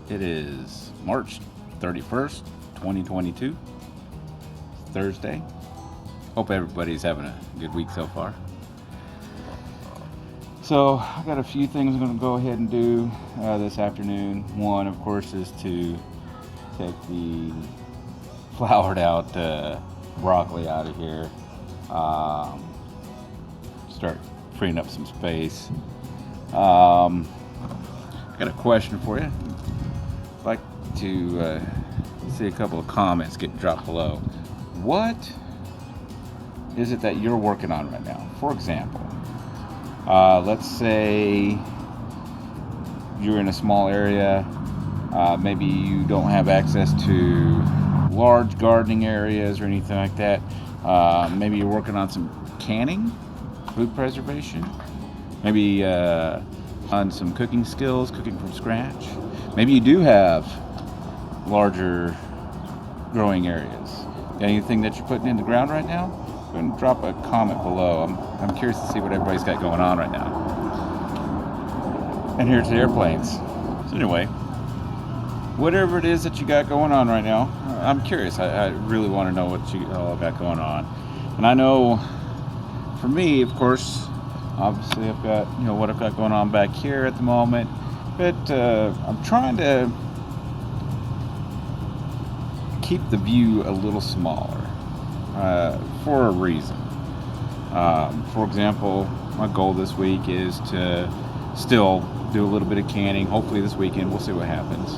It is March 31st, 2022, Thursday. Hope everybody's having a good week so far. So, I got a few things I'm going to go ahead and do this afternoon. One, of course, is to take the flowered out broccoli out of here. Start freeing up some space. I got a question for you. I'd like to see a couple of comments get dropped below. What is it that you're working on right now? For example, let's say you're in a small area. Maybe you don't have access to large gardening areas or anything like that. Maybe you're working on some canning, food preservation. Maybe on some cooking skills, cooking from scratch. Maybe you do have larger growing areas. Got anything that you're putting in the ground right now? Go ahead and drop a comment below. I'm curious to see what everybody's got going on right now. And here's the airplanes. So anyway, whatever it is that you got going on right now, I'm curious. I really want to know what you all got going on. And I know for me, of course, obviously I've got, what I've got going on back here at the moment. But I'm trying to keep the view a little smaller for a reason. For example, my goal this week is to still do a little bit of canning. Hopefully this weekend, we'll see what happens.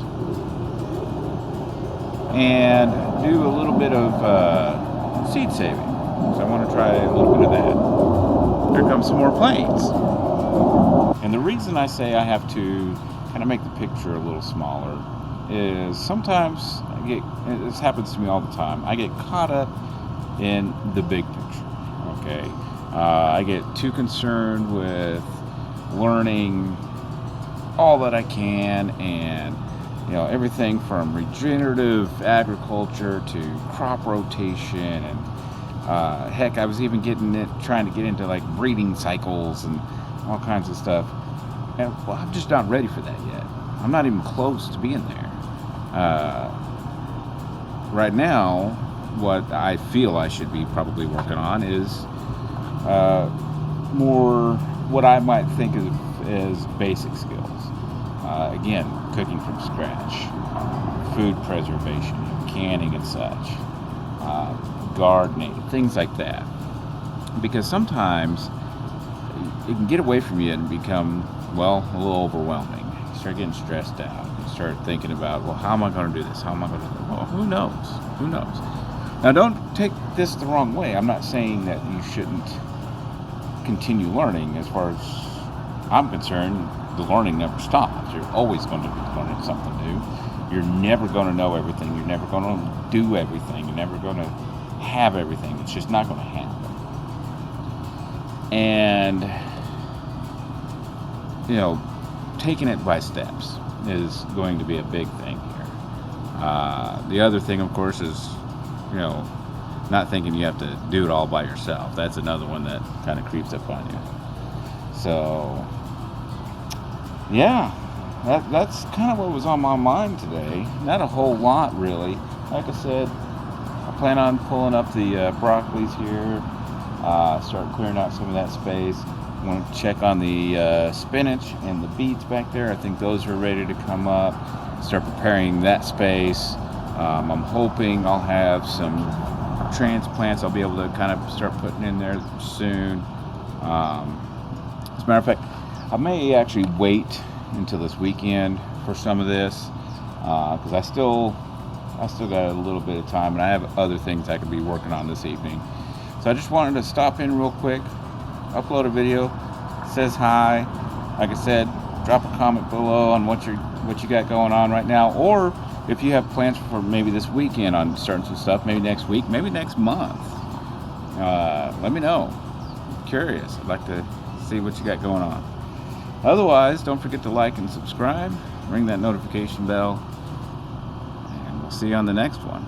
And do a little bit of seed saving. So I want to try a little bit of that. Here comes some more planes. And the reason I say I have to kind of make the picture a little smaller is sometimes this happens to me all the time, I get caught up in the big picture, okay? I get too concerned with learning all that I can and everything from regenerative agriculture to crop rotation and heck, I was even trying to get into like breeding cycles and all kinds of stuff. And well, I'm just not ready for that yet. I'm not even close to being there. Right now, what I feel I should be probably working on is more what I might think of as basic skills. Again, cooking from scratch, food preservation, canning and such, gardening, things like that. Because sometimes it can get away from you and become, a little overwhelming. You start getting stressed out. You start thinking about, how am I going to do this? How am I going to do that? Well, who knows? Who knows? Now, don't take this the wrong way. I'm not saying that you shouldn't continue learning. As far as I'm concerned, the learning never stops. You're always going to be learning something new. You're never going to know everything. You're never going to do everything. You're never going to have everything. It's just not going to happen. And taking it by steps is going to be a big thing here. The other thing, of course, is not thinking you have to do it all by yourself. That's another one that kind of creeps up on you. So yeah, that's kind of what was on my mind today. Not a whole lot, really. Like I said, I plan on pulling up the broccolis here, start clearing out some of that space. I want to check on the spinach and the beets back there. I think those are ready to come up. Start preparing that space. I'm hoping I'll have some transplants I'll be able to kind of start putting in there soon. As a matter of fact, I may actually wait until this weekend for some of this because I still got a little bit of time and I have other things I could be working on this evening. So I just wanted to stop in real quick, upload a video, says hi. Like I said, drop a comment below on what you got going on right now, or if you have plans for maybe this weekend on starting some stuff, maybe next week, maybe next month. Let me know. I'm curious. I'd like to see what you got going on. Otherwise, don't forget to like and subscribe, ring that notification bell, and we'll see you on the next one.